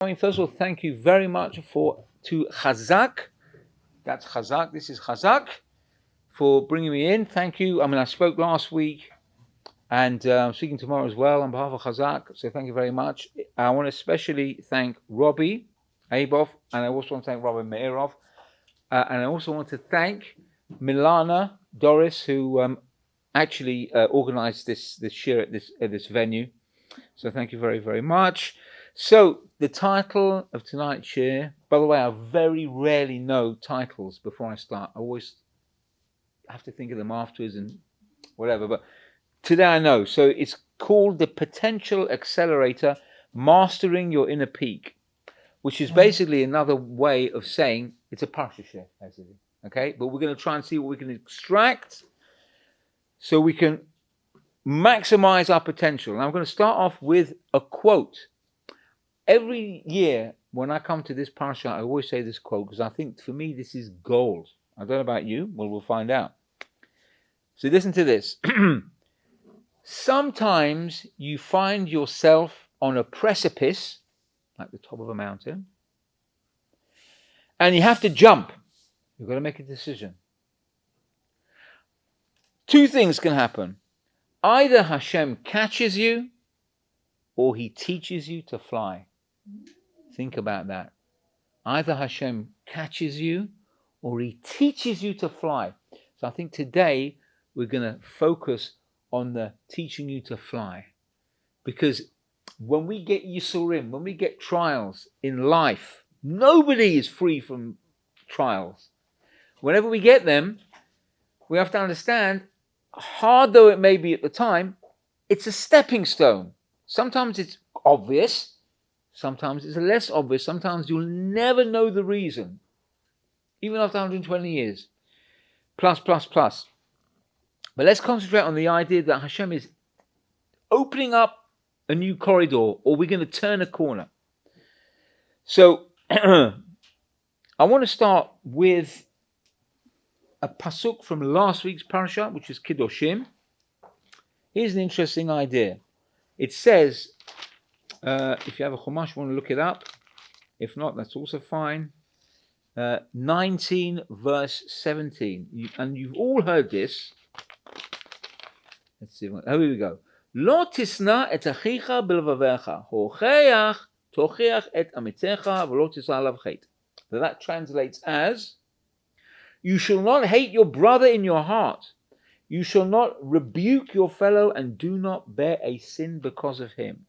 First of all, thank you very much to Chazaq. That's Chazaq. This is Chazaq for bringing me in. Thank you. I spoke last week, and I'm speaking tomorrow as well on behalf of Chazaq. So thank you very much. I want to especially thank Robbie Abov, and I also want to thank Rabbi Meirov, and I also want to thank Milana Doris, who actually organized this shir at this venue. So thank you very, very much. So the title of tonight's shir, by the way, I very rarely know titles before I start. I always have to think of them afterwards and whatever, but today I know. So it's called the Potential Accelerator, Mastering Your Inner Peak, which is basically another way of saying it's a parsha shir, basically. Okay, but we're going to try and see what we can extract so we can maximize our potential. And I'm going to start off with a quote. Every year when I come to this parsha, I always say this quote because I think for me this is gold. I don't know about you. Well, we'll find out. So listen to this. Sometimes you find yourself on a precipice, like the top of a mountain, and you have to jump. You've got to make a decision. Two things can happen. Either Hashem catches you or he teaches you to fly. Think about that. Either Hashem catches you or he teaches you to fly. So I think today we're going to focus on the teaching you to fly. Because when we get Yisurim, when we get trials in life, nobody is free from trials. Whenever we get them, we have to understand, hard though it may be at the time, it's a stepping stone. Sometimes it's obvious, sometimes it's less obvious, sometimes you'll never know the reason, even after 120 years. Plus. But let's concentrate on the idea that Hashem is opening up a new corridor, or we're going to turn a corner. So, I want to start with a pasuk from last week's parasha, which is Kiddushim. Here's an interesting idea. It says, if you have a chumash, you want to look it up. If not, that's also fine. 19 verse 17. And you've all heard this. Let's see. Here we go. Lo tisna et achicha belvavecha, hocheach tochiach et amitecha v'lo tisna alav chet. That translates as, you shall not hate your brother in your heart. You shall not rebuke your fellow and do not bear a sin because of him.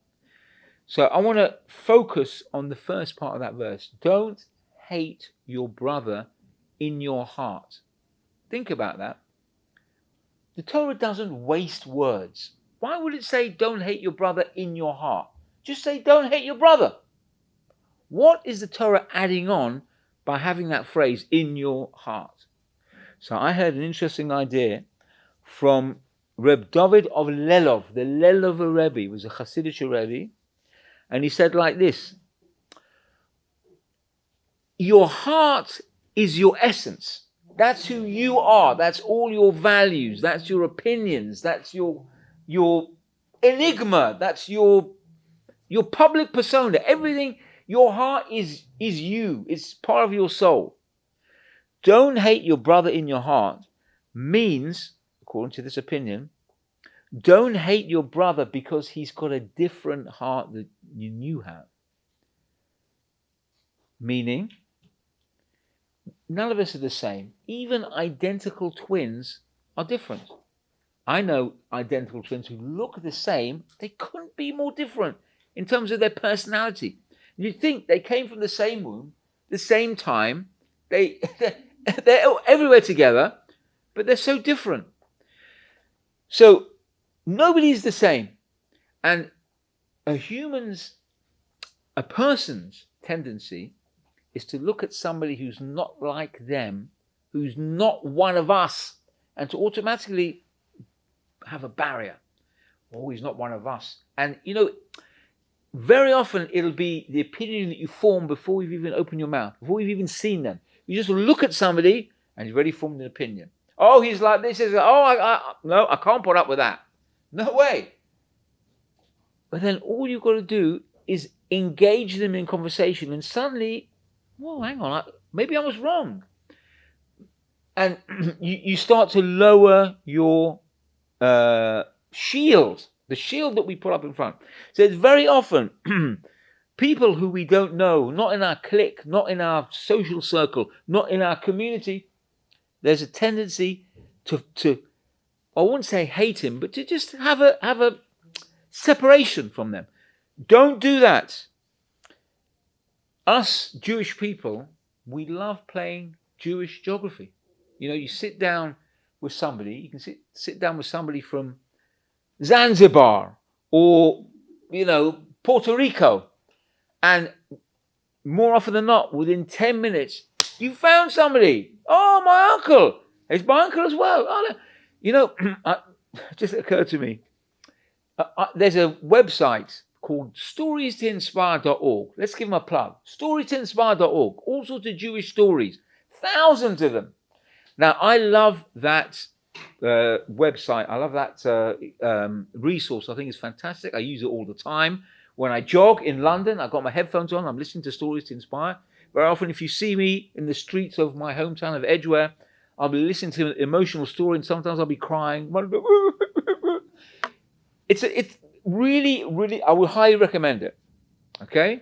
So I want to focus on the first part of that verse. Don't hate your brother in your heart. Think about that. The Torah doesn't waste words. Why would it say don't hate your brother in your heart? Just say don't hate your brother. What is the Torah adding on by having that phrase in your heart? So I heard an interesting idea from Reb David of Lelov. The Lelov Rebbe was a Hasidic Rebbe, and he said like this: your heart is your essence. That's who you are. That's all your values. That's your opinions. That's your enigma. That's your public persona. Everything. Your heart is you. It's part of your soul. Don't hate your brother in your heart means, according to this opinion, don't hate your brother because he's got a different heart than you have. Meaning, none of us are the same. Even identical twins are different. I know identical twins who look the same. They couldn't be more different in terms of their personality. You'd think they came from the same womb, the same time. They're everywhere together, but they're so different. So nobody's the same. And a person's tendency is to look at somebody who's not like them, who's not one of us, and to automatically have a barrier. Oh, he's not one of us. And, very often it'll be the opinion that you form before you've even opened your mouth, before you've even seen them. You just look at somebody and you've already formed an opinion. Oh, he's like this. I can't put up with that. No way. But then all you've got to do is engage them in conversation, and suddenly, well, hang on, maybe I was wrong. And you start to lower your shield, the shield that we put up in front. So it's very often people who we don't know, not in our clique, not in our social circle, not in our community, there's a tendency to I wouldn't say hate him, but to just have a separation from them. Don't do that. Us Jewish people, we love playing Jewish geography. You know, you sit down with somebody, you can sit down with somebody from Zanzibar or, you know, Puerto Rico, and more often than not, within 10 minutes, you found somebody. Oh, my uncle. It's my uncle as well. Oh, no. You know, it just occurred to me. There's a website called stories2inspire.org. Let's give them a plug. Stories2inspire.org. All sorts of Jewish stories. Thousands of them. Now, I love that website. I love that resource. I think it's fantastic. I use it all the time. When I jog in London, I've got my headphones on. I'm listening to Stories to Inspire. Very often, if you see me in the streets of my hometown of Edgware, I'll be listening to an emotional story, and sometimes I'll be crying. It's really, really, I would highly recommend it. Okay?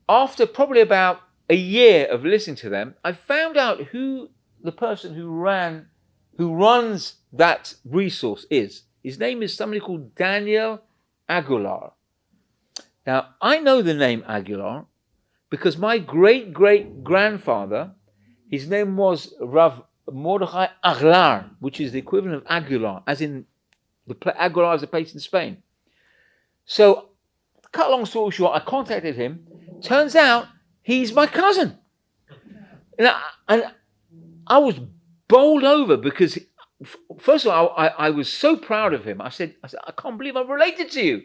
After probably about a year of listening to them, I found out who the person who runs that resource is. His name is somebody called Daniel Aguilar. Now, I know the name Aguilar because my great-great-grandfather, his name was Rav Mordechai Aguilar, which is the equivalent of Aguilar, as in Aguilar is a place in Spain. So, cut a long story short, I contacted him. Turns out, he's my cousin. And I was bowled over because, first of all, I was so proud of him. I said, I can't believe I'm related to you.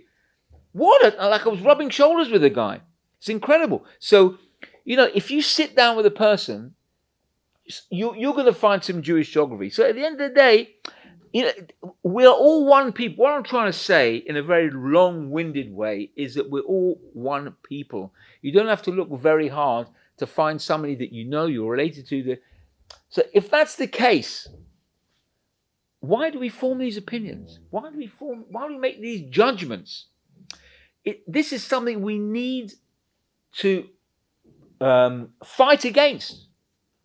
Like I was rubbing shoulders with the guy. It's incredible. So, you know, if you sit down with a person, you're going to find some Jewish geography. So at the end of the day, you know, we're all one people. What I'm trying to say in a very long-winded way is that we're all one people. You don't have to look very hard to find somebody that you know you're related to. So if that's the case, why do we form these opinions? Why do we make these judgments? This is something we need to fight against.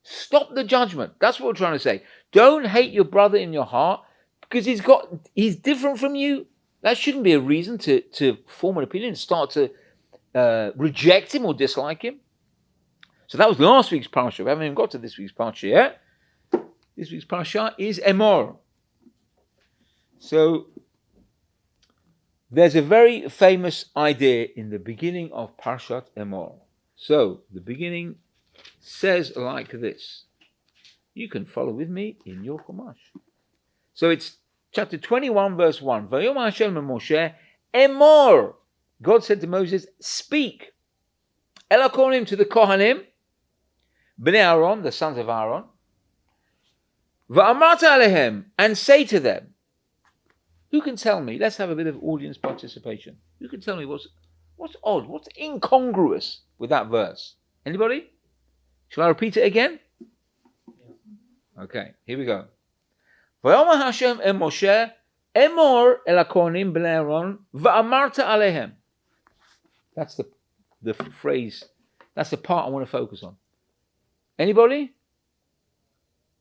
Stop the judgment. That's what we're trying to say. Don't hate your brother in your heart because he's different from you. That shouldn't be a reason to form an opinion and start to reject him or dislike him. So that was last week's parsha. We haven't even got to this week's parsha yet. This week's parsha is Emor. So there's a very famous idea in the beginning of Parshat Emor. So the beginning says like this. You can follow with me in your Chumash. So it's chapter 21, verse 1. Vayom Hashem Moshe Emor. God said to Moses, speak. Elakonim to the Kohanim, Bnei Aaron, the sons of Aaron. Va'amarta alehem, and say to them. Who can tell me? Let's have a bit of audience participation. Who can tell me what's odd, what's incongruous with that verse? Anybody? Shall I repeat it again? Okay, here we go. Vayomar Hashem el Moshe, Emor el hakohanim bnei Aaron, va'amarta alehem. That's the phrase. That's the part I want to focus on. Anybody?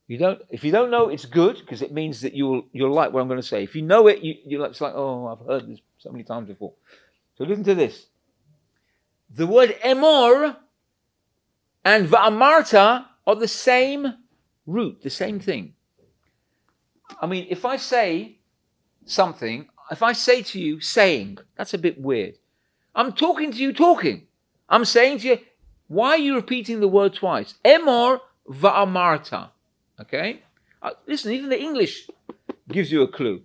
If you don't know, it's good because it means that you'll like what I'm going to say. If you know it, it's like, oh, I've heard this so many times before. So listen to this. The word Emor and Va'amarta are the same root, the same thing. I mean, if I say something, if I say to you, saying, that's a bit weird. I'm talking to you talking. I'm saying to you, why are you repeating the word twice? Emor Va'amarta. Okay? Listen, even the English gives you a clue.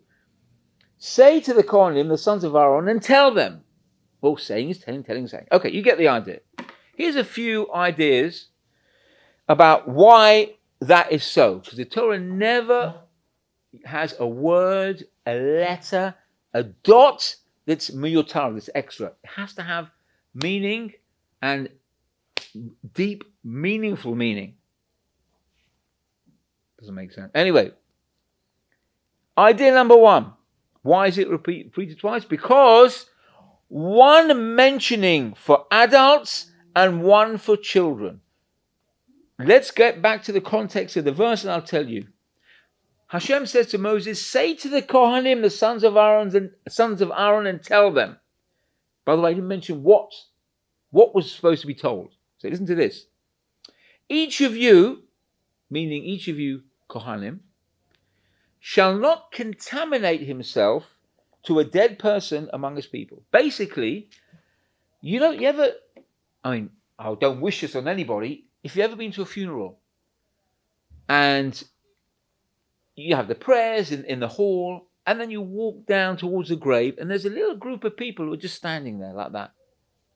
Say to the Kohanim, the sons of Aaron, and tell them. Well, saying is telling, telling is saying. Okay, you get the idea. Here's a few ideas about why that is so. Because the Torah never has a word, a letter, a dot that's miyutar, that's extra. It has to have meaning and deep, meaningful meaning. Doesn't make sense. Anyway, idea number one. Why is it repeated twice? Because one mentioning for adults and one for children. Let's get back to the context of the verse and I'll tell you. Hashem says to Moses, say to the Kohanim, the sons of Aaron, and tell them. By the way, I didn't mention what was supposed to be told. So listen to this. Each of you, meaning each of you Kohanim, shall not contaminate himself to a dead person among his people. Basically, I don't wish this on anybody. If you've ever been to a funeral and you have the prayers in the hall, and then you walk down towards the grave, and there's a little group of people who are just standing there like that.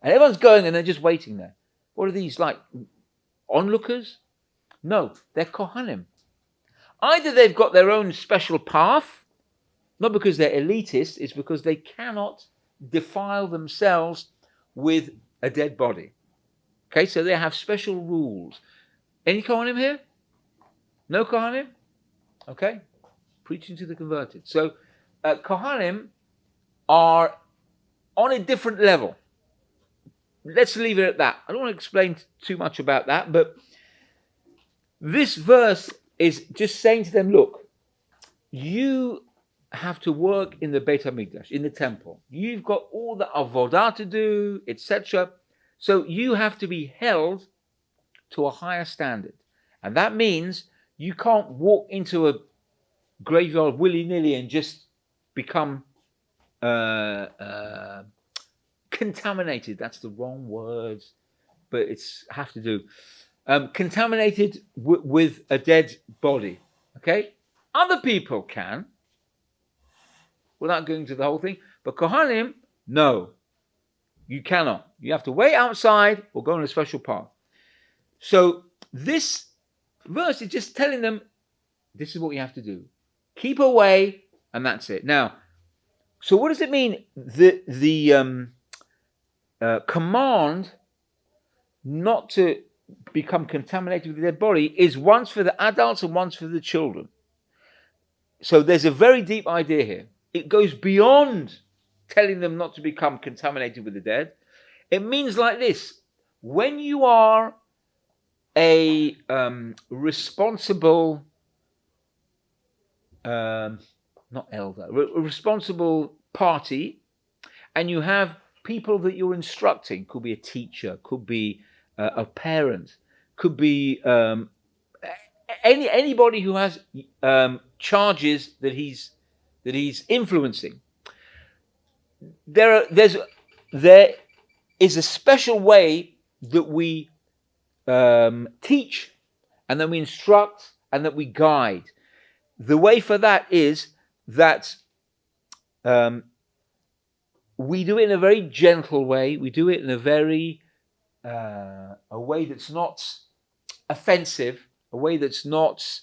And everyone's going and they're just waiting there. What are these, like onlookers? No, they're Kohanim. Either they've got their own special path, not because they're elitist, it's because they cannot defile themselves with a dead body. Okay, so they have special rules. Any Kohanim here? No Kohanim? Okay, preaching to the converted. So Kohanim are on a different level. Let's leave it at that. I don't want to explain too much about that, but this verse is just saying to them, look, you have to work in the Beit HaMikdash, in the temple. You've got all the avodah to do, etc. So you have to be held to a higher standard. And that means you can't walk into a graveyard willy-nilly and just become contaminated. That's the wrong words, but it's have to do. Contaminated with a dead body. Okay? Other people can, without going to the whole thing, but Kohanim, no. You cannot. You have to wait outside or go on a special path. So this verse is just telling them, this is what you have to do. Keep away, and that's it. Now, so what does it mean? The command not to become contaminated with their body is once for the adults and once for the children. So there's a very deep idea here. It goes beyond telling them not to become contaminated with the dead. It means like this. When you are a responsible, not elder, a responsible party, and you have people that you're instructing, could be a teacher, could be a parent, could be anybody who has charges that he's influencing. There is a special way that we teach, and that we instruct, and that we guide. The way for that is that we do it in a very gentle way. We do it in a very a way that's not offensive, a way that's not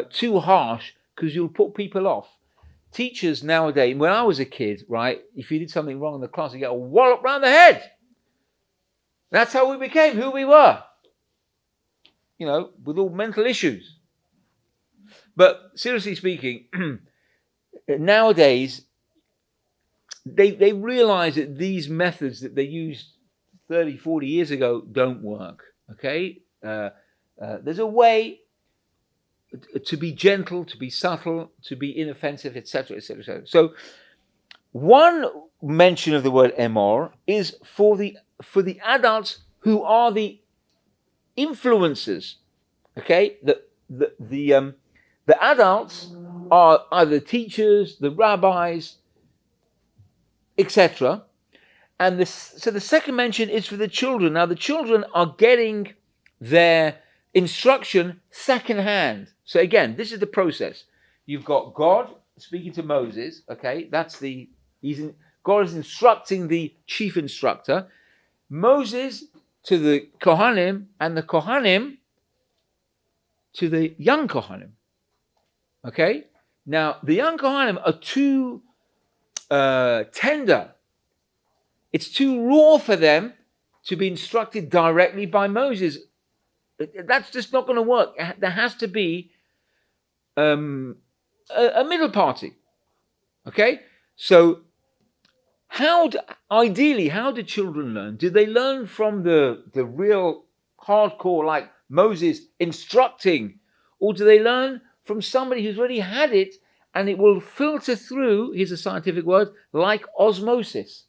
too harsh, because you'll put people off. Teachers nowadays, when I was a kid, right, if you did something wrong in the class, you get a wallop round the head. That's how we became who we were. You know, with all mental issues. But seriously speaking, nowadays, they realize that these methods that they used 30, 40 years ago don't work. Okay? There's a way to be gentle, to be subtle, to be inoffensive, etc., etc., etc. So, one mention of the word emor is for the adults who are the influencers. Okay, the adults are either teachers, the rabbis, etc. And so the second mention is for the children. Now the children are getting their instruction secondhand. So again, this is the process. You've got God speaking to Moses. Okay, God is instructing the chief instructor. Moses to the Kohanim, and the Kohanim to the young Kohanim. Okay? Now, the young Kohanim are too tender It's too raw for them to be instructed directly by Moses. That's just not going to work. There has to be a middle party. Okay? So ideally, how do children learn? Do they learn from the real hardcore, like Moses instructing? Or do they learn from somebody who's already had it and it will filter through, here's a scientific word, like osmosis?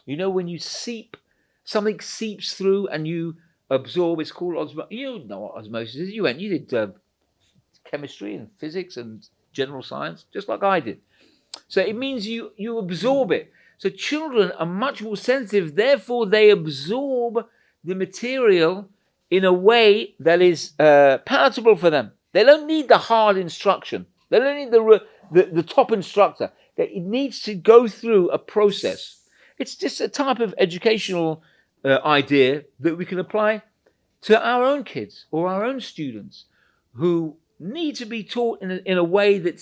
You know, when you something seeps through and you absorb, it's called osmosis. You know what osmosis is. You did chemistry and physics and general science, just like I did. So it means you absorb it. So children are much more sensitive, therefore they absorb the material in a way that is palatable for them. They don't need the hard instruction. They don't need the top instructor. It needs to go through a process. It's just a type of educational idea that we can apply to our own kids or our own students who need to be taught in a way that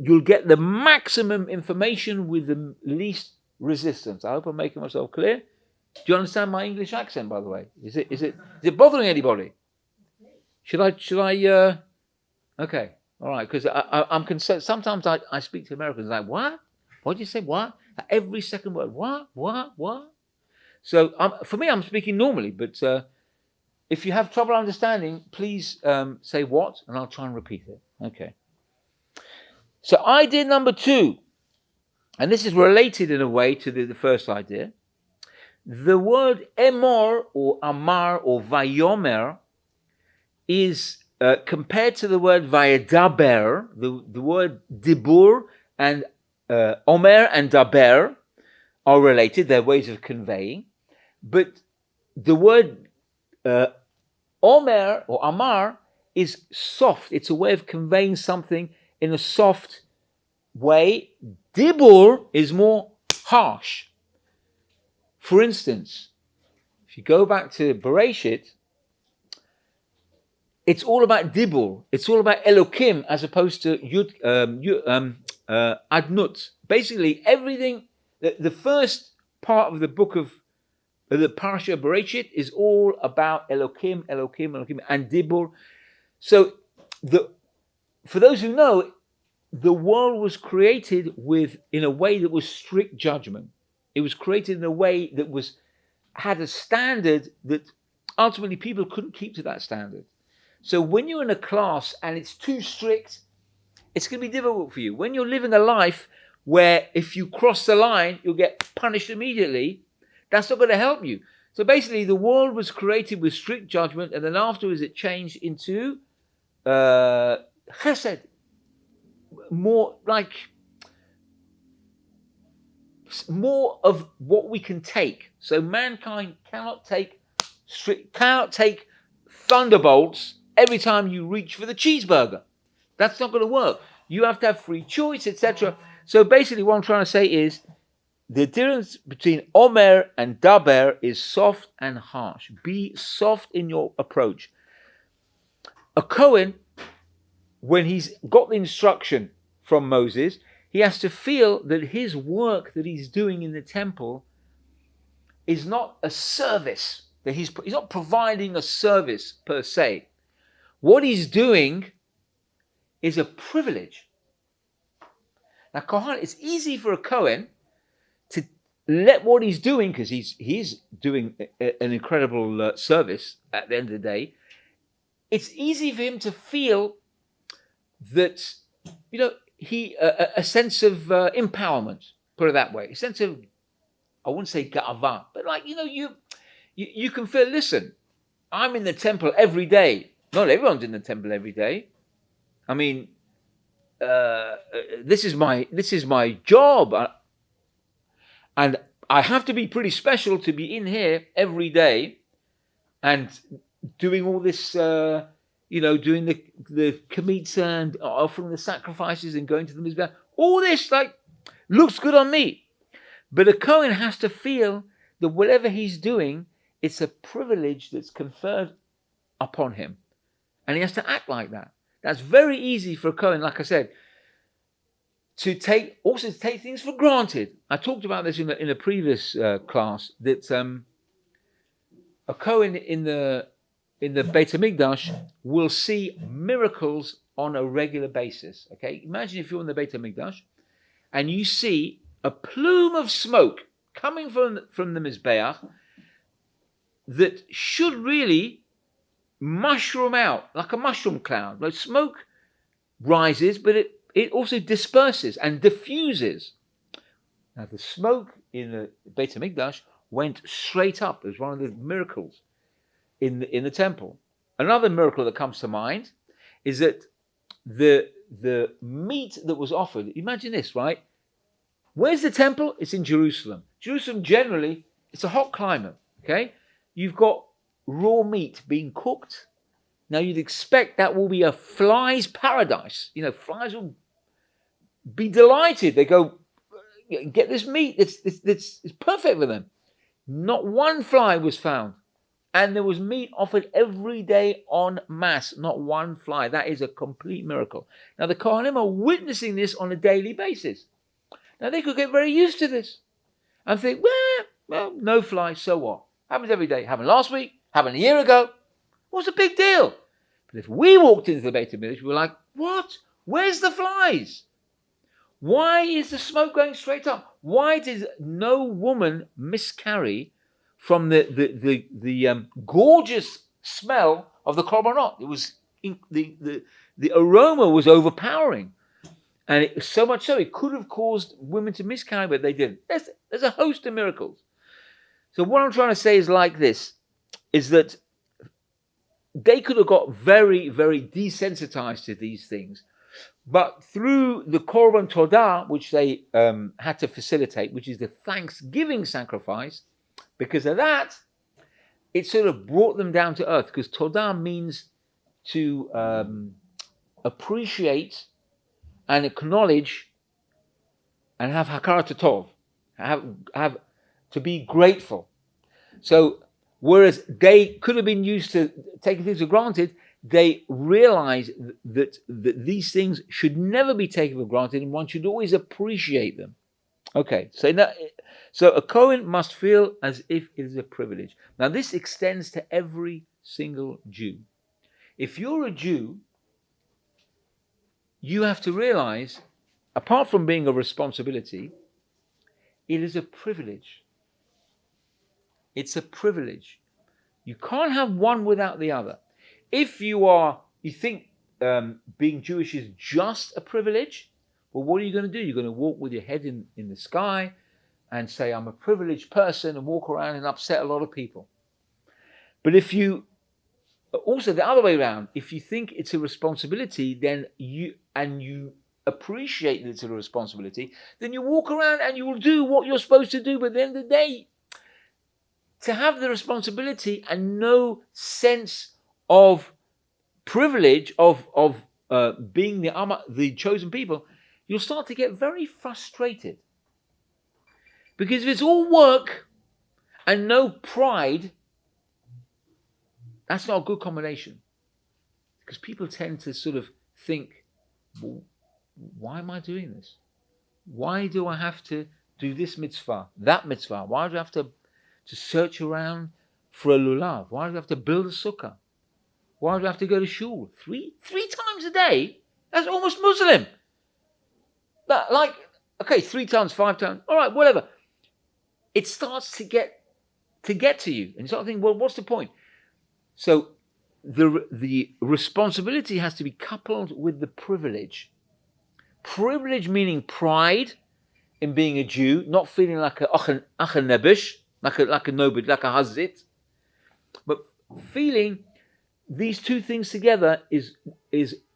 you'll get the maximum information with the least resistance. I hope I'm making myself clear. Do you understand my English accent, by the way? Is it bothering anybody? Should I? Okay, all right. Because I'm concerned. Sometimes I speak to Americans like, what? What did you say? What? Every second word. What? So for me, I'm speaking normally. But if you have trouble understanding, please say what, and I'll try and repeat it. Okay. So idea number 2, and this is related in a way to the first idea. The word emor or amar or vayomer is compared to the word vayedaber. The word dibur and omer and daber are related. They're ways of conveying. But the word omer or amar is soft. It's a way of conveying something in a soft way. Dibur is more harsh. For instance, if you go back to Bereshit, it's all about dibur. It's all about Elokim as opposed to adnut. Basically, everything. The first part of the book of the Parsha Bereshit is all about Elokim, and dibur. So for those who know, the world was created in a way that was strict judgment. It was created in a way that had a standard that ultimately people couldn't keep to that standard. So when you're in a class and it's too strict, it's going to be difficult for you. When you're living a life where if you cross the line, you'll get punished immediately, that's not going to help you. So basically, the world was created with strict judgment, and then afterwards it changed into chesed, more of what we can take. So mankind cannot take thunderbolts every time you reach for the cheeseburger. That's not going to work. You have to have free choice, etc. So basically what I'm trying to say is the difference between Omer and Daber is soft and harsh. Be soft in your approach. A Kohen, when he's got the instruction from Moses, he has to feel that his work that he's doing in the temple is not a service, that he's not providing a service per se. What he's doing is a privilege. Now, Kohan, it's easy for a Kohen to let what he's doing, because he's doing an incredible service at the end of the day. It's easy for him to feel that, a sense of empowerment, put it that way, a sense of, I wouldn't say ga'ava, but you can feel, listen, I'm in the temple every day. Not everyone's in the temple every day. I mean, this is my job, and I have to be pretty special to be in here every day and doing all this, doing the kmitza and offering the sacrifices and going to the mizbeach. All this looks good on me, but a Kohen has to feel that whatever he's doing, it's a privilege that's conferred upon him, and he has to act like that. That's very easy for a Kohen, like I said, to take things for granted. I talked about this in a previous class, that a Kohen in the Beit HaMikdash will see miracles on a regular basis. Okay, imagine if you're in the Beit HaMikdash and you see a plume of smoke coming from the Mizbeach that should really mushroom out like a mushroom cloud. Like smoke rises, but it also disperses and diffuses. Now the smoke in the Beit HaMikdash went straight up. It was one of the miracles in the temple. Another miracle that comes to mind is that the meat that was offered. Imagine this, right? Where's the temple? It's in Jerusalem. Jerusalem generally, it's a hot climate. Okay, you've got raw meat being cooked. Now you'd expect that will be a fly's paradise. You know, flies will be delighted. They go, get this meat. It's perfect for them. Not one fly was found. And there was meat offered every day en masse. Not one fly. That is a complete miracle. Now the Kohanim are witnessing this on a daily basis. Now they could get very used to this and think, well, no fly, so what? Happens every day. Happened last week. Happened a year ago. What's the big deal? But if we walked into the Beit HaMikdash, we were like, what? Where's the flies? Why is the smoke going straight up? Why did no woman miscarry from the gorgeous smell of the korbanot? It was the aroma was overpowering, and so much so it could have caused women to miscarry, but they didn't. There's a host of miracles. So what I'm trying to say is like this: is that they could have got very, very desensitized to these things. But through the Korban Todah, which they had to facilitate, which is the thanksgiving sacrifice, because of that, it sort of brought them down to earth. Because Todah means to appreciate and acknowledge and have hakarat tov, have to be grateful. So whereas they could have been used to taking things for granted, they realize that these things should never be taken for granted, and one should always appreciate them. Okay, so a Kohen must feel as if it is a privilege. Now this extends to every single Jew. If you're a Jew, you have to realize, apart from being a responsibility, it is a privilege. It's a privilege. You can't have one without the other. If you think being Jewish is just a privilege, well, what are you going to do? You're going to walk with your head in the sky and say, I'm a privileged person, and walk around and upset a lot of people. But if you, also the other way around, if you think it's a responsibility, then you appreciate that it's a responsibility, then you walk around and you will do what you're supposed to do. But at the end of the day, to have the responsibility and no sense of privilege of being the chosen people, you'll start to get very frustrated. Because if it's all work and no pride, that's not a good combination. Because people tend to sort of think, well, why am I doing this? Why do I have to do this mitzvah, that mitzvah? Why do I have to search around for a lulav? Why do I have to build a sukkah? Why do I have to go to shul? Three times a day? That's almost Muslim. But 3 times, 5 times, all right, whatever. It starts to get to you. And you start thinking, well, what's the point? So the responsibility has to be coupled with the privilege. Privilege meaning pride in being a Jew, not feeling like a nebish, like a nobody, like a hazit, but feeling these two things together is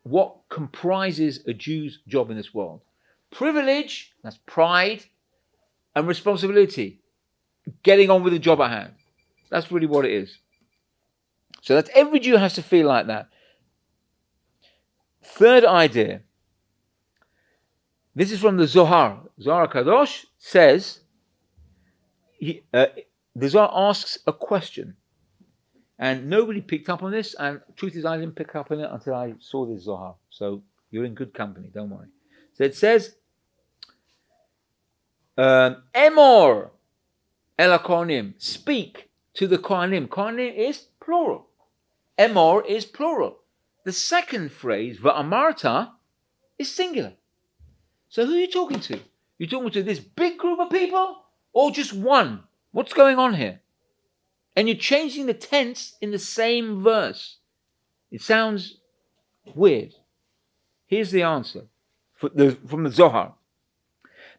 what comprises a Jew's job in this world. Privilege, that's pride, and responsibility, getting on with the job at hand. That's really what it is. So that's every Jew has to feel like that. Third idea. This is from the Zohar. Zohar Kadosh says, the Zohar asks a question. And nobody picked up on this. And truth is, I didn't pick up on it until I saw this Zohar. So you're in good company, don't worry. So it says, Emor el kohanim, speak to the kohanim. Kohanim is plural. Emor is plural. The second phrase, va'amarta, is singular. So who are you talking to? You're talking to this big group of people or just one? What's going on here? And you're changing the tense in the same verse. It sounds weird. Here's the answer from the Zohar.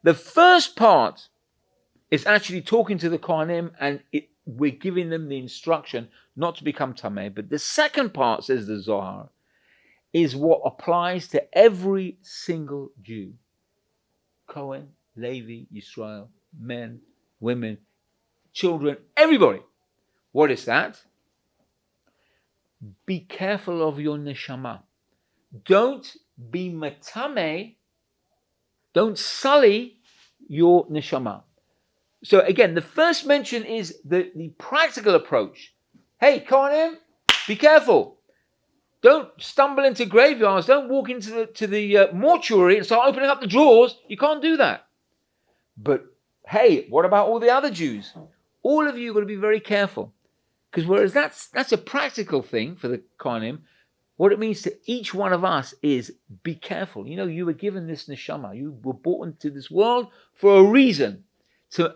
The first part is actually talking to the Kohanim, and we're giving them the instruction not to become Tameh. But the second part, says the Zohar, is what applies to every single Jew. Kohen, Levi, Yisrael, men, women, children, everybody. What is that? Be careful of your neshama. Don't be matameh. Don't sully your neshama. So again, the first mention is the practical approach. Hey, Kohanim, be careful. Don't stumble into graveyards. Don't walk into the mortuary and start opening up the drawers. You can't do that. But hey, what about all the other Jews? All of you got to be very careful. Because whereas that's a practical thing for the Kohanim, what it means to each one of us is be careful. You know, you were given this neshama. You were brought into this world for a reason. To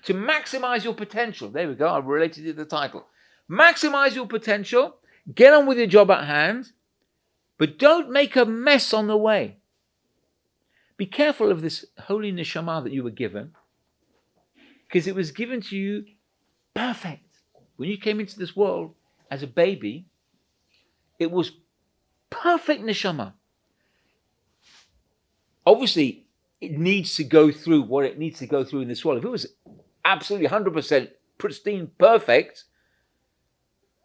maximize your potential. There we go. I've related it to the title. Maximize your potential. Get on with your job at hand. But don't make a mess on the way. Be careful of this holy neshama that you were given. Because it was given to you perfect. When you came into this world as a baby, it was perfect neshama. Obviously, it needs to go through what it needs to go through in this world. If it was absolutely 100% pristine, perfect,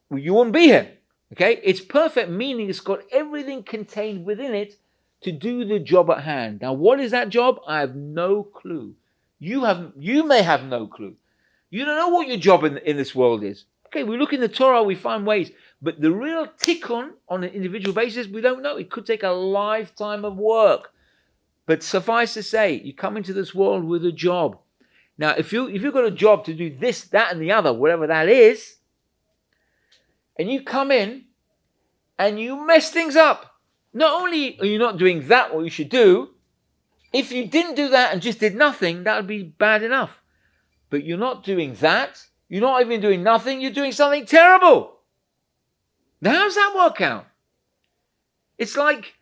well, you wouldn't be here. Okay? It's perfect, meaning it's got everything contained within it to do the job at hand. Now, what is that job? I have no clue. You may have no clue. You don't know what your job in this world is. Okay, we look in the Torah, we find ways. But the real tikkun on an individual basis, we don't know. It could take a lifetime of work. But suffice to say, you come into this world with a job. Now, if you've got a job to do this, that, and the other, whatever that is, and you come in and you mess things up, not only are you not doing that what you should do, if you didn't do that and just did nothing, that would be bad enough. But you're not doing that. You're not even doing nothing. You're doing something terrible. Now, how does that work out? It's like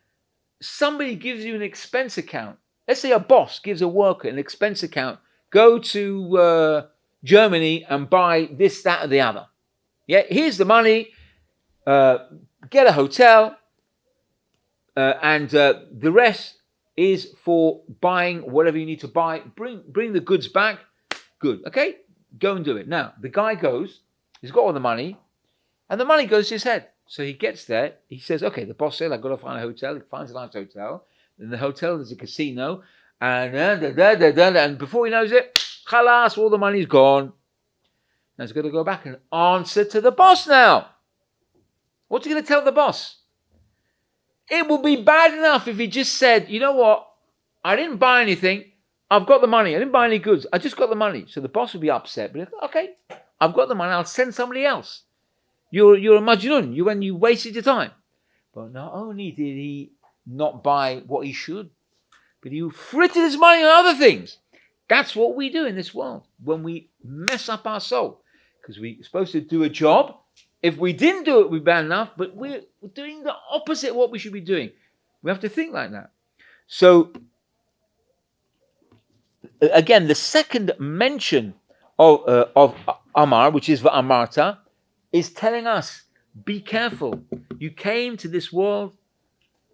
somebody gives you an expense account. Let's say a boss gives a worker an expense account. Go to Germany and buy this, that, or the other. Yeah, here's the money. Get a hotel. And the rest is for buying whatever you need to buy. Bring the goods back. Good. Okay? Go and do it. Now, the guy goes. He's got all the money. And the money goes to his head. So he gets there. He says, okay, the boss said, I've got to find a hotel. He finds a nice hotel. In the hotel, there's a casino. And before he knows it, khalas, all the money's gone. Now he's got to go back and answer to the boss now. What's he going to tell the boss? It will be bad enough if he just said, you know what? I didn't buy anything. I've got the money. I didn't buy any goods. I just got the money. So the boss would be upset. But okay, I've got the money. I'll send somebody else. You're a majnun. You wasted your time. But not only did he not buy what he should, but he frittered his money on other things. That's what we do in this world when we mess up our soul. Because we're supposed to do a job. If we didn't do it, we'd be bad enough. But we're doing the opposite of what we should be doing. We have to think like that. So, again, the second mention of Amar, which is Va'amarta, is telling us, be careful. You came to this world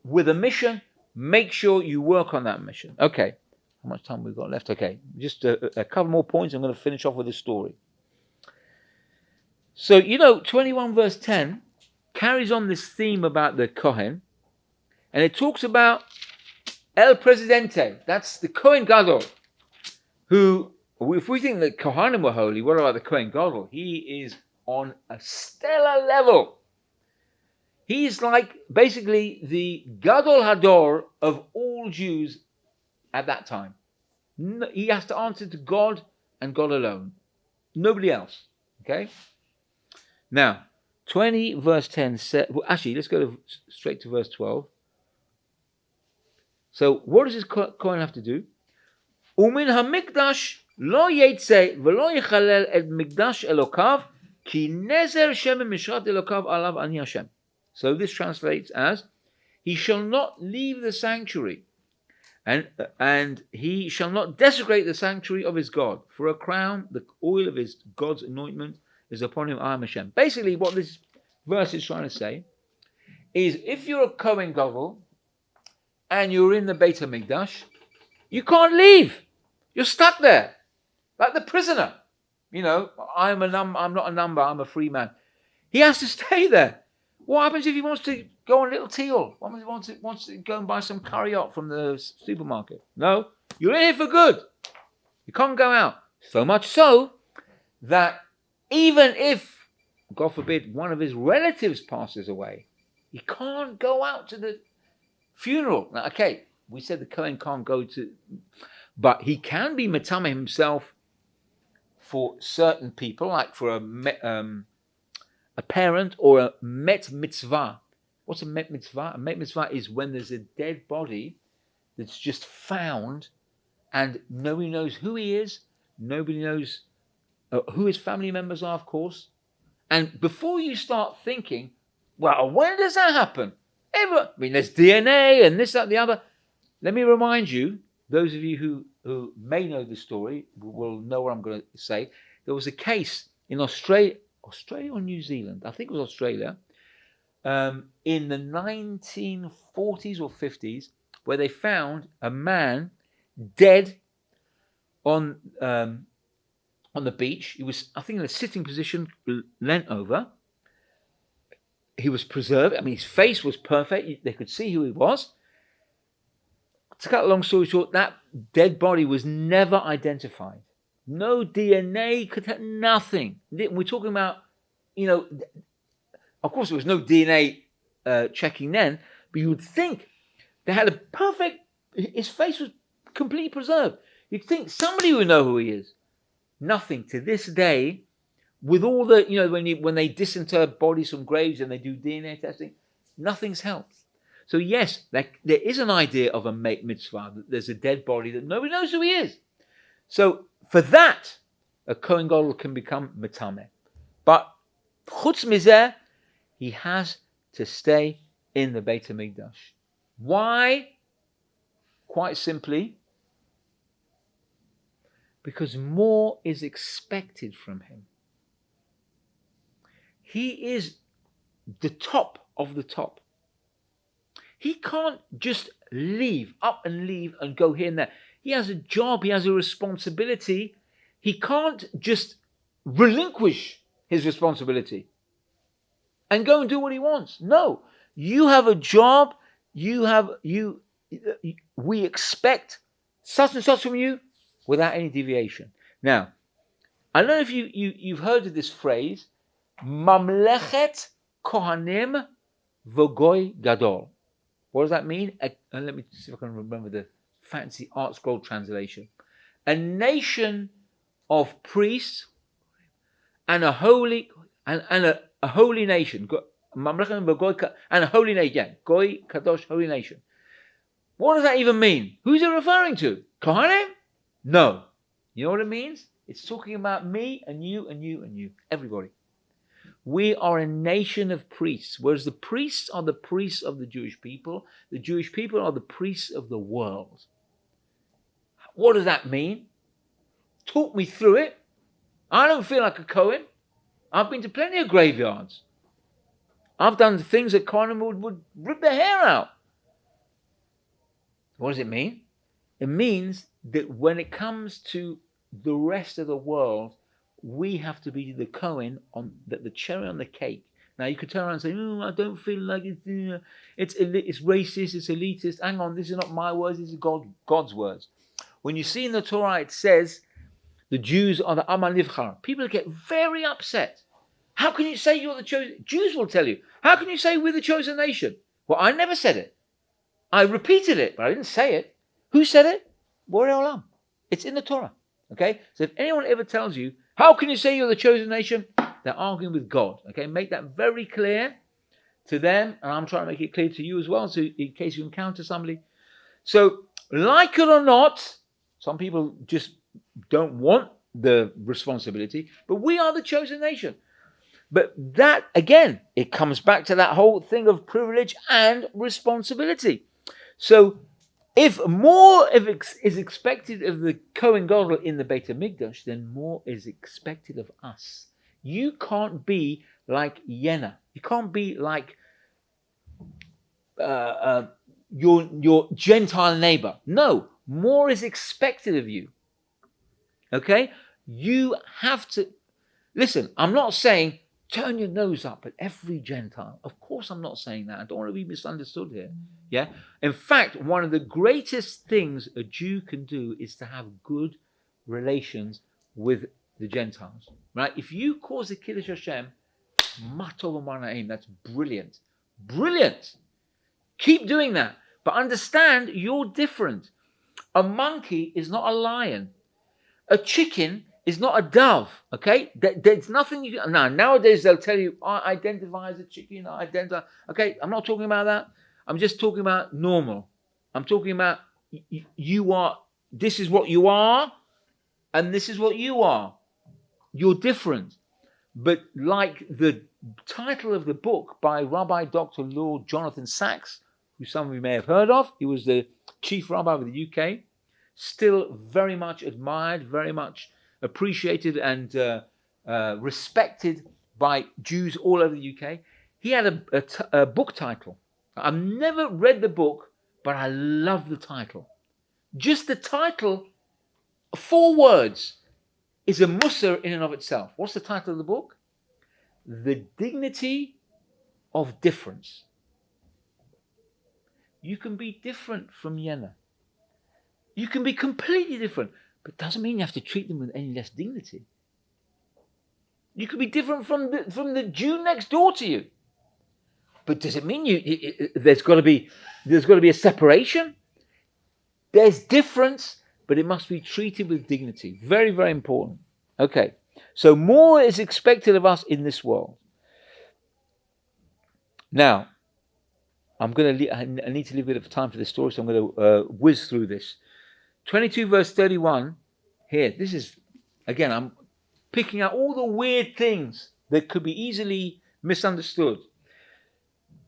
with a mission. Make sure you work on that mission. Okay. How much time we've got left? Okay. Just a couple more points. I'm going to finish off with a story. So, 21 verse 10 carries on this theme about the Kohen. And it talks about El Presidente. That's the Kohen Gadol. Who, if we think that Kohanim were holy, what about the Kohen Gadol? He is on a stellar level. He's like basically the Gadol Hador of all Jews at that time. No, he has to answer to God and God alone. Nobody else. Okay? Now, 20 verse 10 says, well, actually, let's go straight to verse 12. So, what does this Kohen have to do? Umin hamikdash lo yetze v'lo yechalel et mikdash elokav ki nezer shem mishrat elokav alav ani Hashem. So this translates as, he shall not leave the sanctuary, and he shall not desecrate the sanctuary of his God. For a crown, the oil of his God's anointment is upon him, I am Hashem. Basically, what this verse is trying to say is, if you're a Kohen Gadol and you're in the Beit HaMikdash, you can't leave. You're stuck there, like the prisoner. You know, I'm not a number. I'm a free man. He has to stay there. What happens if he wants to go on a little teal? What happens if he wants to go and buy some curry up from the supermarket? No, you're in here for good. You can't go out. So much so that even if, God forbid, one of his relatives passes away, he can't go out to the funeral. Now, okay, we said the Kohen can't go to, but he can be metame himself for certain people, like for a parent or a met mitzvah. What's a met mitzvah? A met mitzvah is when there's a dead body that's just found and nobody knows who he is, nobody knows who his family members are, of course. And before you start thinking, well, when does that happen? There's DNA and this, that, and the other. Let me remind you, those of you who may know the story will know what I'm going to say. There was a case in Australia or New Zealand, I think it was Australia, in the 1940s or 50s, where they found a man dead on the beach. He was, I think, in a sitting position, leant over. He was preserved. I mean, his face was perfect. They could see who he was. To cut a long story short, that dead body was never identified. No DNA, nothing. We're talking about, of course there was no DNA checking then, but you would think they had a perfect, his face was completely preserved. You'd think somebody would know who he is. Nothing. To this day, with all the, when they disinter bodies from graves and they do DNA testing, nothing's helped. So yes, there is an idea of a mitzvah, that there's a dead body that nobody knows who he is. So for that, a Kohen Gadol can become metame. But chutz mizeh, he has to stay in the Beit HaMikdash. Why? Quite simply, because more is expected from him. He is the top of the top. He can't just leave and go here and there. He has a job, he has a responsibility. He can't just relinquish his responsibility and go and do what he wants. No, you have a job, we expect such and such from you without any deviation. Now, I don't know if you've heard of this phrase, Mamlechet Kohanim V'Goy Gadol. What does that mean? And let me see if I can remember the fancy Art Scroll translation. A nation of priests and a holy a holy nation. And a holy nation. Yeah, Goy Kadosh, holy nation. What does that even mean? Who's it referring to? Kohanim? No. You know what it means? It's talking about me and you and you and you. Everybody. We are a nation of priests, whereas the priests are the priests of the Jewish people are the priests of the world. What does that mean? Talk me through it. I don't feel like a Kohen. I've been to plenty of graveyards. I've done things that Kohanim would rip their hair out. What does it mean? It means that when it comes to the rest of the world, we have to be the Kohen on the cherry on the cake. Now you could turn around and say, I don't feel like it's racist, it's elitist. Hang on, this is not my words, this is God's words. When you see in the Torah it says the Jews are the Am HaNivchar, people get very upset. How can you say you're the chosen? Jews will tell you. How can you say we're the chosen nation? Well, I never said it. I repeated it, but I didn't say it. Who said it? Borei Olam. It's in the Torah. Okay? So if anyone ever tells you, how can you say you're the chosen nation? They're arguing with God. Okay? Make that very clear to them. And I'm trying to make it clear to you as well, so in case you encounter somebody. So, like it or not, some people just don't want the responsibility, but we are the chosen nation. But that, again, it comes back to that whole thing of privilege and responsibility. So, if more is expected of the Kohen Gadol in the Beit HaMikdash, then more is expected of us. You can't be like Yena. You can't be like your Gentile neighbor. No, more is expected of you. Okay? You have to... Listen, I'm not saying turn your nose up at every Gentile. Of course I'm not saying that. I don't want to be misunderstood here. Yeah? In fact, one of the greatest things a Jew can do is to have good relations with the Gentiles. Right? If you cause a Kiddush Hashem, Matov U'Manaim, that's brilliant. Brilliant! Keep doing that. But understand, you're different. A monkey is not a lion. A chicken is not a dove, okay? There's nothing you can... Now, nowadays they'll tell you, I identify as a chicken, I identify... Okay, I'm not talking about that. I'm just talking about normal. I'm talking about you are... This is what you are, and this is what you are. You're different. But like the title of the book by Rabbi Dr. Lord Jonathan Sachs, who some of you may have heard of, he was the chief rabbi of the UK, still very much admired, very much appreciated and respected by Jews all over the UK. He had a book title. I've never read the book, but I love the title. Just the title, 4 words, is a mussar in and of itself. What's the title of the book? The Dignity of Difference. You can be different from Yena. You can be completely different, but it doesn't mean you have to treat them with any less dignity. You can be different from the Jew next door to you, but does it mean there's got to be a separation? There's difference, but it must be treated with dignity. Very, very important. Okay, so more is expected of us in this world. Now, I need to leave a bit of time for this story, so I'm going to whiz through this. 22 verse 31, here, this is, again, I'm picking out all the weird things that could be easily misunderstood.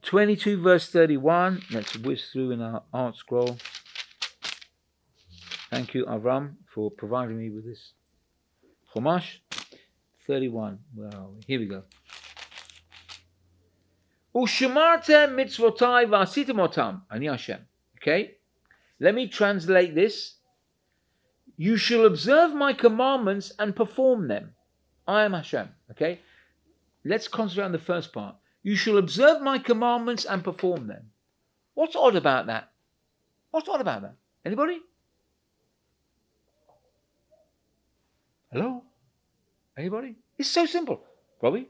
22 verse 31, let's whiz through in our art scroll. Thank you, Avram, for providing me with this. Chumash 31, well, here we go. Ushemartem mitzvotai v'asitem otam, ani Hashem. Okay, let me translate this. You shall observe my commandments and perform them. I am Hashem. Okay, let's concentrate on the first part. You shall observe my commandments and perform them. What's odd about that? What's odd about that? Anybody? Hello? Anybody? It's so simple. Robbie?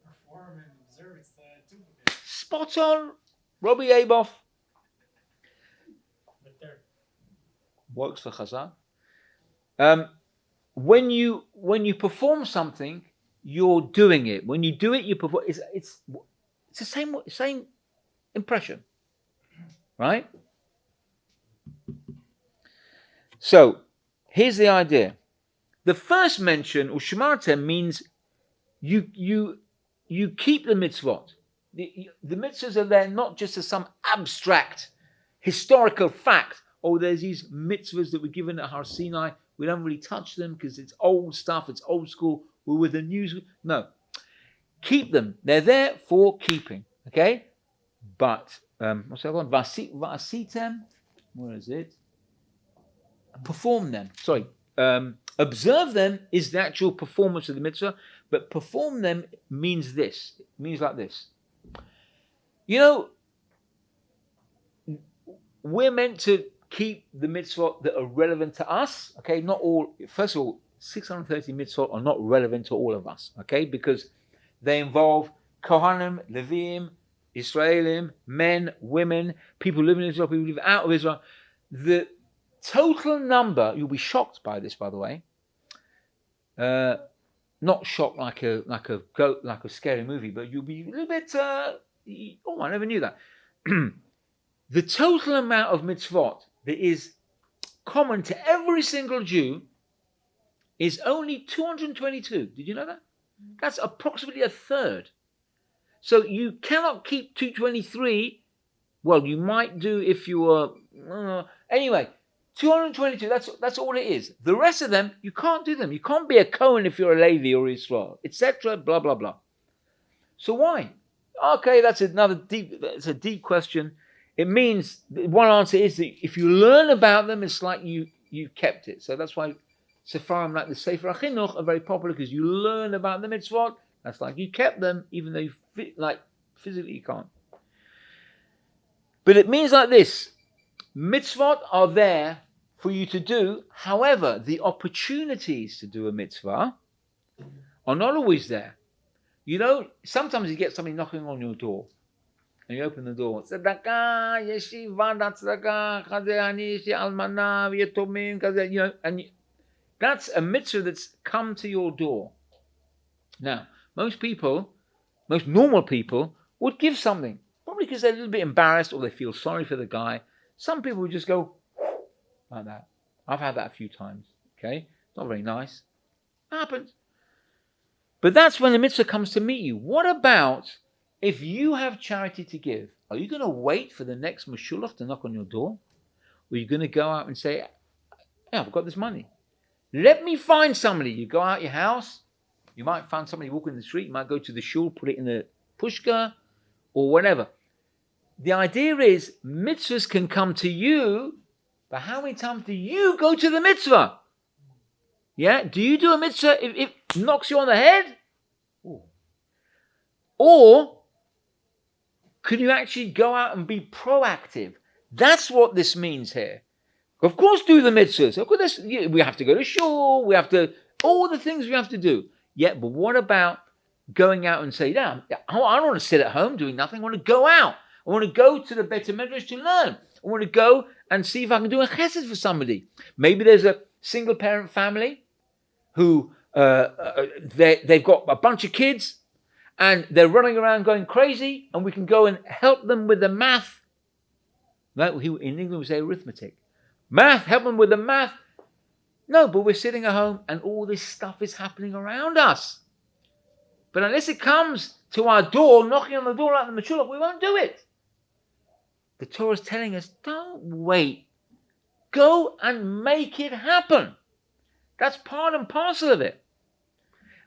Perform and observe, it's duplicate. Spot on, Robbie Aboff. But there. Works for Chazaq. When you perform something, you're doing it. When you do it, you perform. It's the same impression, right? So here's the idea. The first mention, Ushmartem, means you keep the mitzvot. The mitzvahs are there not just as some abstract historical fact. Oh, there's these mitzvahs that were given at Har Sinai. We don't really touch them because it's old stuff. It's old school. We're with the news. No, keep them. They're there for keeping. Okay, but what's that one? Vasitem. Where is it? Perform them. Sorry. Observe them is the actual performance of the mitzvah, but perform them means this. It means like this. You know, we're meant to keep the mitzvot that are relevant to us. Okay, not all. First of all, 630 mitzvot are not relevant to all of us. Okay, because they involve Kohanim, Leviim, Israelim, men, women, people living in Israel, people who live out of Israel. The total number, you'll be shocked by this, by the way. Not shocked like a scary movie, but you'll be a little bit. Oh, I never knew that. The total amount of mitzvot that is common to every single Jew is only 222. Did you know that? That's approximately a third. So you cannot keep 223. Well, you might do if you were. Anyway, 222, that's all it is. The rest of them, you can't do them. You can't be a Cohen if you're a Levi or Israel, etc., blah, blah, blah. So why? Okay, that's a deep question. It means, one answer is that if you learn about them, it's like you've kept it. So that's why Sepharim like the Sefer HaChinuch are very popular, because you learn about the mitzvot. That's like you kept them, even though physically you can't. But it means like this. Mitzvot are there for you to do. However, the opportunities to do a mitzvah are not always there. You know, sometimes you get somebody knocking on your door, and you open the door. Tzedakah, yeshiva, tzedakah, chazeh, almana, yetomim, kazeh, you know, and that's a mitzvah that's come to your door. Now, most normal people would give something, probably because they're a little bit embarrassed or they feel sorry for the guy. Some people would just go like that. I've had that a few times. Okay, not very nice. It happens. But that's when the mitzvah comes to meet you. What about if you have charity to give? Are you going to wait for the next Meshulach to knock on your door? Or are you going to go out and say, "Hey, I've got this money. Let me find somebody." You go out your house. You might find somebody walking in the street. You might go to the shul, put it in the pushka, or whatever. The idea is mitzvahs can come to you, but how many times do you go to the mitzvah? Yeah? Do you do a mitzvah if it knocks you on the head? Ooh. Or can you actually go out and be proactive? That's what this means here. Of course, do the mitzvahs. Of course, we have to go to shul. We have to, all the things we have to do. Yeah, but what about going out and say, "No, I don't want to sit at home doing nothing. I want to go out. I want to go to the Beit HaMedrash to learn. I want to go and see if I can do a chesed for somebody." Maybe there's a single parent family who they've got a bunch of kids and they're running around going crazy, and we can go and help them with the math. In England we say arithmetic. Math, help them with the math. No, but we're sitting at home and all this stuff is happening around us. But unless it comes to our door, knocking on the door like the Meshulach, we won't do it. The Torah is telling us, don't wait. Go and make it happen. That's part and parcel of it.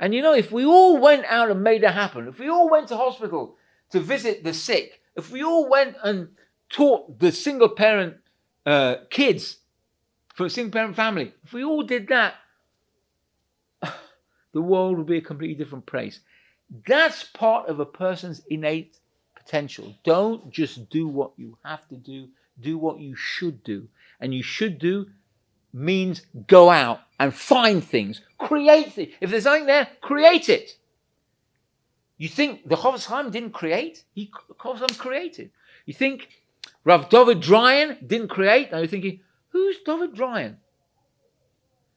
And you know, if we all went out and made it happen, if we all went to hospital to visit the sick, if we all went and taught the single parent kids for a single parent family, if we all did that, the world would be a completely different place. That's part of a person's innate potential. Don't just do what you have to do. Do what you should do. And you should do means go out and find things. Create things. If there's something there, create it. You think the Chofetz Chaim didn't create? Chofetz Chaim created. You think Rav David Dryan didn't create? Now you're thinking, who's David Dryan?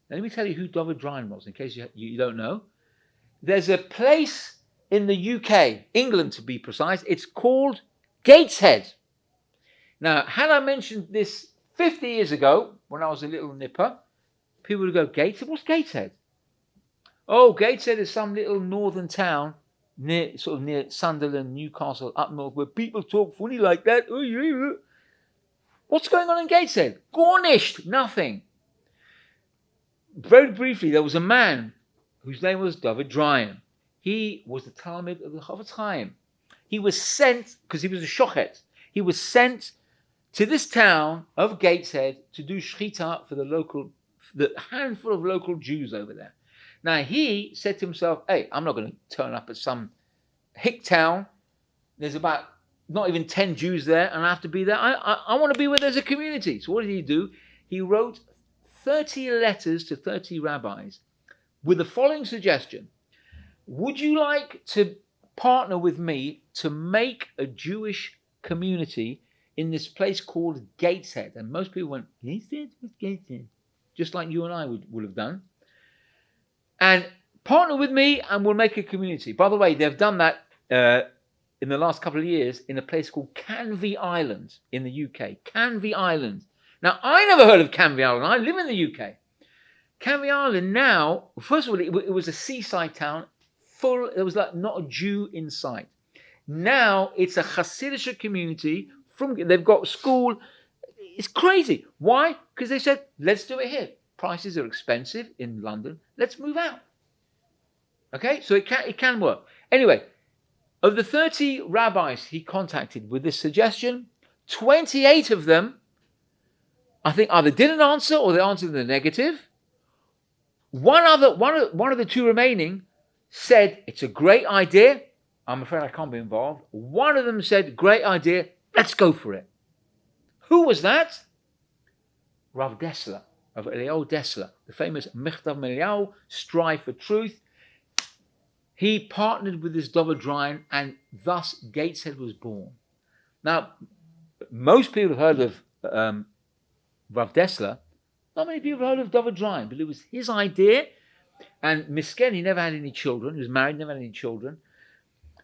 Now let me tell you who David Dryan was, in case you don't know. There's a place in the UK, England to be precise, it's called Gateshead. Now, had I mentioned this 50 years ago, when I was a little nipper, people would go, Gateshead? What's Gateshead? Oh, Gateshead is some little northern town near Sunderland, Newcastle, up north, where people talk funny like that. What's going on in Gateshead? Garnished, nothing. Very briefly, there was a man whose name was David Dryan. He was the Talmud of the Chofetz Chaim. He was sent, because he was a shochet, he was sent to this town of Gateshead to do shechita for the handful of local Jews over there. Now he said to himself, hey, I'm not going to turn up at some hick town. There's about not even 10 Jews there, and I have to be there. I want to be where there's a community. So what did he do? He wrote 30 letters to 30 rabbis with the following suggestion. Would you like to partner with me to make a Jewish community in this place called Gateshead. And most people went, Gateshead? What's Gateshead? Just like you and I would have done. And partner with me and we'll make a community. By the way, they've done that in the last couple of years in a place called Canvey Island in the UK. Canvey Island. Now, I never heard of Canvey Island. I live in the UK. Canvey Island now, first of all, it was a seaside town. There was like not a Jew in sight. Now it's a Hasidic community. They've got school. It's crazy. Why? Because they said, let's do it here. Prices are expensive in London. Let's move out. Okay, so it can work. Anyway, of the 30 rabbis he contacted with this suggestion, 28 of them, I think, either didn't answer or they answered in the negative. One of the two remaining said, it's a great idea. I'm afraid I can't be involved. One of them said, great idea. Let's go for it. Who was that? Rav Dessler, of Eliyahu Dessler, the famous Michtav Eliyahu, Strive for Truth. He partnered with this David Ryan, and thus Gateshead was born. Now, most people have heard of Rav Dessler. Not many people have heard of David Ryan, but it was his idea. And Misken, he never had any children. He was married, never had any children.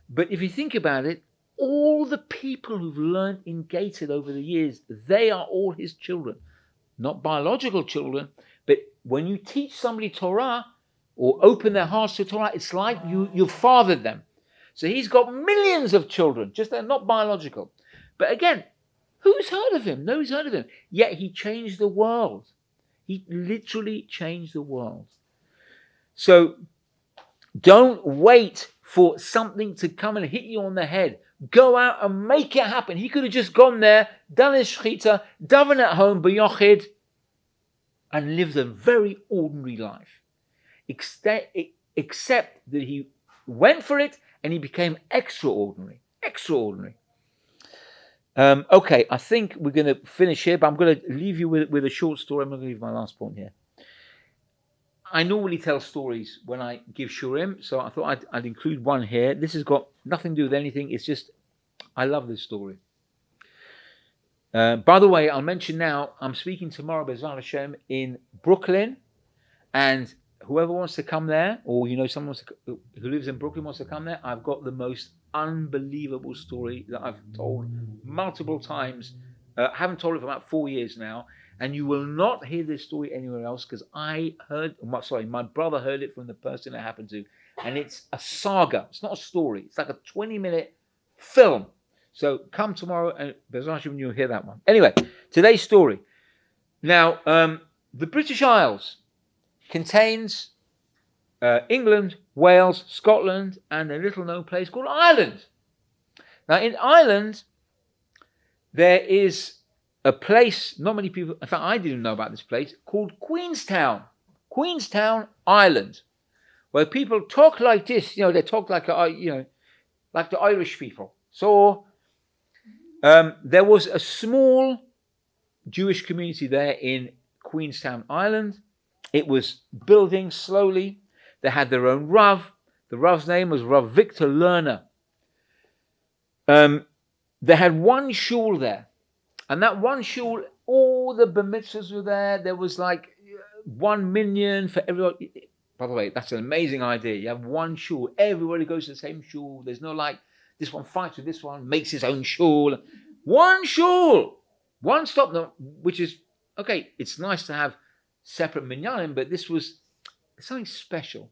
But if you think about it, all the people who've learned in Gateshead over the years, they are all his children. Not biological children, but when you teach somebody Torah or open their hearts to Torah, it's like you've fathered them. So he's got millions of children, just they're not biological. But again, who's heard of him? Nobody's heard of him. Yet he changed the world. He literally changed the world. So don't wait for something to come and hit you on the head. Go out and make it happen. He could have just gone there, done his shechita, daven at home, b'yochid, and lived a very ordinary life. Except that he went for it and he became extraordinary. Extraordinary. Okay, I think we're going to finish here, but I'm going to leave you with a short story. I'm going to leave my last point here. I normally tell stories when I give shurim, so I thought I'd include one here. This has got nothing to do with anything. It's just, I love this story. By the way, I'll mention now, I'm speaking tomorrow, B'ezras Hashem, in Brooklyn, and whoever wants to come there, or someone who lives in Brooklyn wants to come there, I've got the most unbelievable story that I've told multiple times. I haven't told it for about 4 years now. And you will not hear this story anywhere else because my brother heard it from the person it happened to. And it's a saga. It's not a story. It's like a 20-minute film. So come tomorrow and you'll hear that one. Anyway, today's story. Now, the British Isles contains England, Wales, Scotland, and a little-known place called Ireland. Now, in Ireland, there is a place, not many people, in fact, I didn't know about this place, called Queenstown. Queenstown, Ireland, where people talk like this. They talk like like the Irish people. So there was a small Jewish community there in Queenstown, Ireland. It was building slowly. They had their own Rav. The Rav's name was Rav Victor Lerner. They had one shul there. And that one shul, all the bar mitzvahs were there. There was like 1 million for everybody. By the way, that's an amazing idea. You have one shul. Everybody goes to the same shul. There's no like, this one fights with this one, makes his own shul. One shul. One stop, which is, okay, it's nice to have separate minyanim, but this was something special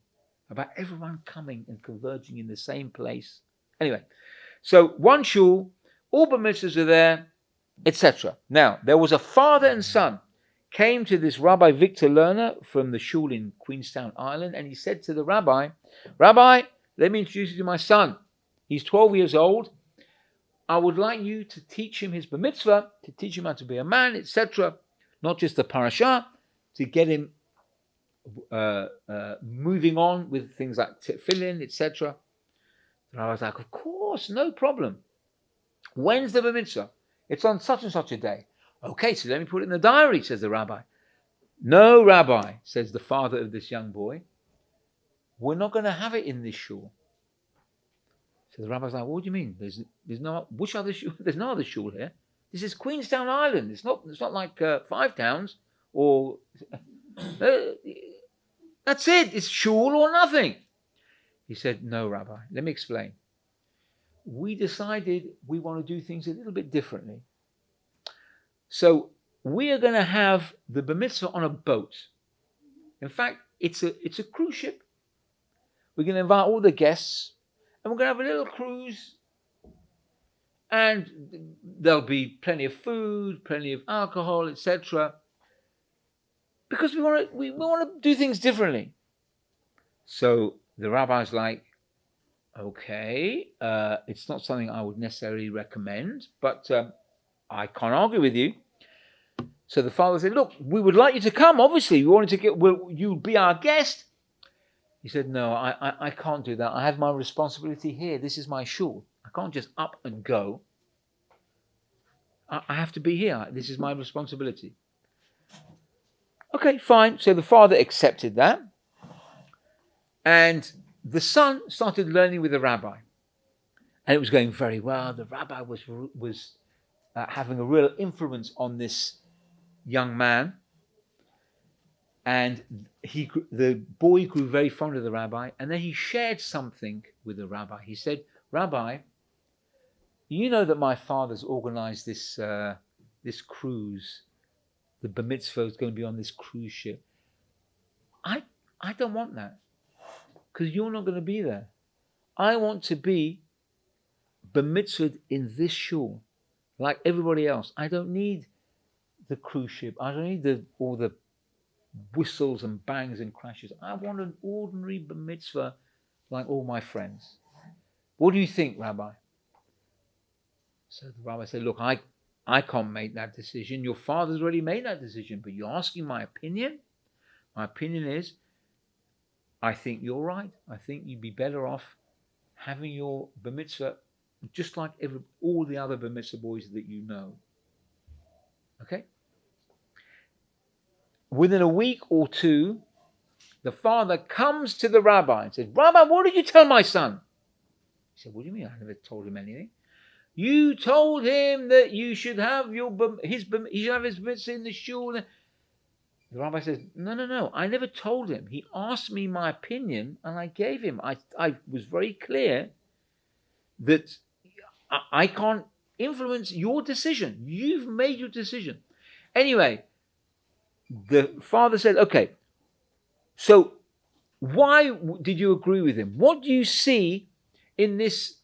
about everyone coming and converging in the same place. Anyway, so one shul, all bar mitzvahs are there, etc. Now, there was a father and son came to this Rabbi Victor Lerner from the shul in Queenstown, Ireland, and he said to the rabbi, Rabbi, let me introduce you to my son. He's 12 years old. I would like you to teach him his bar mitzvah, to teach him how to be a man, etc. Not just the parasha, to get him moving on with things like tefillin, etc. And I was like, of course, no problem. When's the bar mitzvah? It's on such and such a day. Okay, so let me put it in the diary, says the rabbi. No, Rabbi, says the father of this young boy. We're not going to have it in this shul. So the rabbi's like, what do you mean? There's no, which other shul? There's no other shul here. This is Queenstown Island. It's not like Five Towns or that's it. It's shul or nothing. He said, no, Rabbi, let me explain. We decided we want to do things a little bit differently. So we are going to have the bar mitzvah on a boat. In fact, it's a cruise ship. We're going to invite all the guests, and we're going to have a little cruise. And there'll be plenty of food, plenty of alcohol, etc. Because we want to do things differently. So the rabbi's like, okay, it's not something I would necessarily recommend, but I can't argue with you. So the father said, look, we would like you to come, obviously. We wanted to you'll be our guest. He said, no, I can't do that. I have my responsibility here. This is my shul. I can't just up and go. I have to be here. This is my responsibility. Okay, fine. So the father accepted that. And the son started learning with the rabbi. And it was going very well. The rabbi was having a real influence on this young man. And the boy grew very fond of the rabbi. And then he shared something with the rabbi. He said, Rabbi, you know that my father's organized this cruise. The bar mitzvah is going to be on this cruise ship. I don't want that. Because you're not going to be there. I want to be bar mitzvahed in this shul, like everybody else. I don't need the cruise ship. I don't need all the whistles and bangs and crashes. I want an ordinary bar mitzvah like all my friends. What do you think, Rabbi? So the rabbi said, look, I can't make that decision. Your father's already made that decision, but you're asking my opinion? My opinion is, I think you're right. I think you'd be better off having your bar mitzvah just like all the other bar mitzvah boys that you know. Okay? Within a week or two, the father comes to the rabbi and says, Rabbi, what did you tell my son? He said, what do you mean? I never told him anything. You told him that you should have he should have his mitzvah in the shul. The rabbi says, no, I never told him. He asked me my opinion and I gave him. I was very clear that I can't influence your decision. You've made your decision. Anyway, the father said, okay, so why did you agree with him? What do you see in this?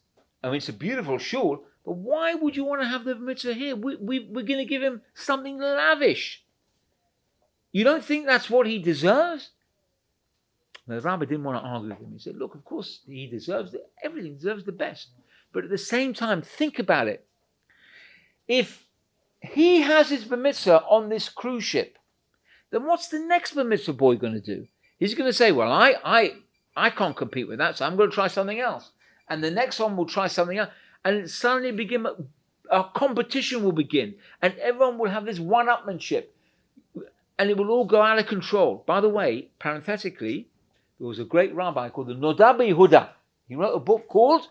I mean, it's a beautiful shul, but why would you want to have the mitzvah here? We're going to give him something lavish. You don't think that's what he deserves? Now, the rabbi didn't want to argue with him. He said, look, of course he deserves it. Everything deserves the best. But at the same time, think about it. If he has his bar mitzvah on this cruise ship, then what's the next bar mitzvah boy going to do? He's going to say, well, I can't compete with that, so I'm going to try something else. And the next one will try something else. And suddenly a competition will begin. And everyone will have this one-upmanship. And it will all go out of control. By the way, parenthetically, there was a great rabbi called the Noda B'Yehuda. He wrote a book called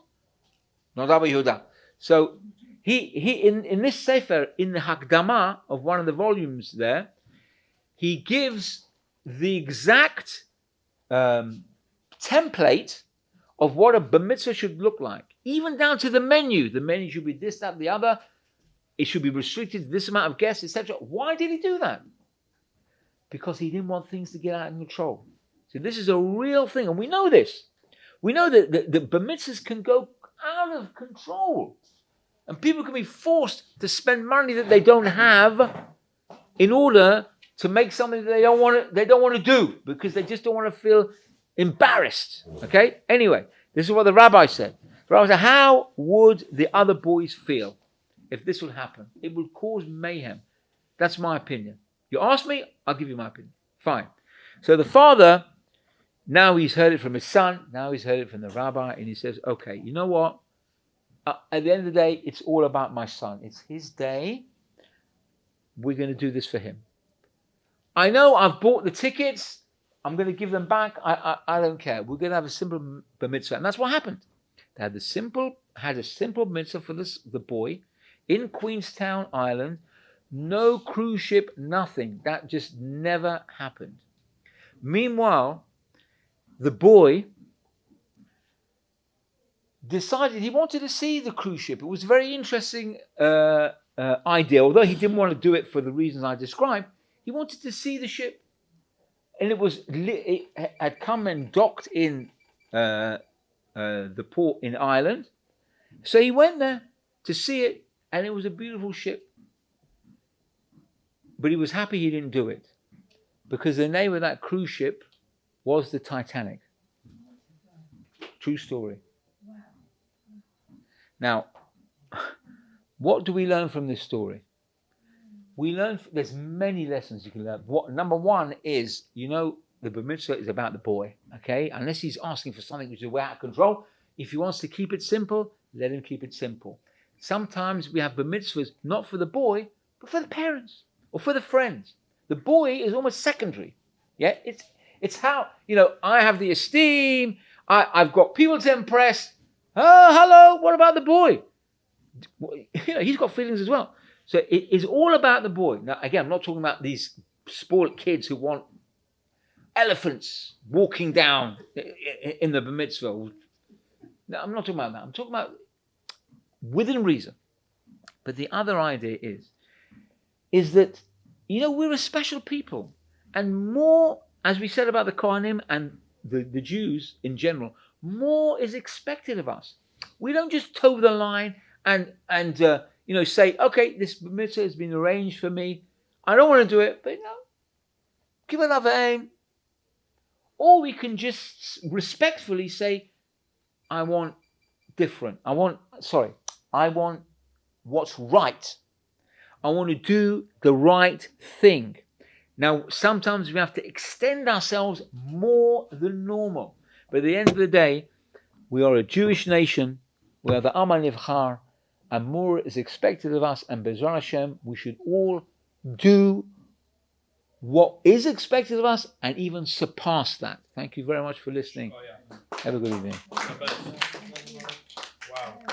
Noda B'Yehuda. So he in this sefer, in the Hakdama of one of the volumes there, he gives the exact template of what a bar mitzvah should look like. Even down to the menu. The menu should be this, that, the other. It should be restricted to this amount of guests, etc. Why did he do that? Because he didn't want things to get out of control. So this is a real thing, and we know this. We know that the bar mitzvahs can go out of control. And people can be forced to spend money that they don't have in order to make something that they don't want to do, because they just don't want to feel embarrassed. Okay? Anyway, this is what the rabbi said. The rabbi said, how would the other boys feel if this would happen? It would cause mayhem. That's my opinion. You ask me, I'll give you my opinion. Fine. So the father, now he's heard it from his son, now he's heard it from the rabbi, and he says, okay, you know what? At the end of the day, it's all about my son. It's his day. We're going to do this for him. I know I've bought the tickets. I'm going to give them back. I don't care. We're going to have a simple bar mitzvah. And that's what happened. They had a simple mitzvah for the boy. in Queenstown Island. No cruise ship, nothing. That just never happened. Meanwhile, the boy decided he wanted to see the cruise ship. It was a very interesting idea, although he didn't want to do it for the reasons I described. He wanted to see the ship, and it had come and docked in the port in Ireland. So he went there to see it, and it was a beautiful ship. But he was happy he didn't do it, because the name of that cruise ship was the Titanic. True story. Now, what do we learn from this story? We learn, there's many lessons you can learn. Number one is, the bar mitzvah is about the boy, okay? Unless he's asking for something which is way out of control. If he wants to keep it simple, let him keep it simple. Sometimes we have bar mitzvahs not for the boy, but for the parents or for the friends. The boy is almost secondary. Yeah, it's how, I have the esteem, I've got people to impress. Oh, hello, what about the boy? He's got feelings as well. So it is all about the boy. Now, again, I'm not talking about these spoiled kids who want elephants walking down in the bar mitzvah. No, I'm not talking about that. I'm talking about within reason. But the other idea is that, we're a special people. And more, as we said about the Kohanim and the Jews in general, more is expected of us. We don't just toe the line and say, okay, this mitzvah has been arranged for me. I don't want to do it, but give another aim. Or we can just respectfully say, I want different. I want what's right. I want to do the right thing. Now, sometimes we have to extend ourselves more than normal. But at the end of the day, we are a Jewish nation. We are the Am HaNivchar, and more is expected of us. And Be'ezras Hashem, we should all do what is expected of us and even surpass that. Thank you very much for listening. Have a good evening. Wow.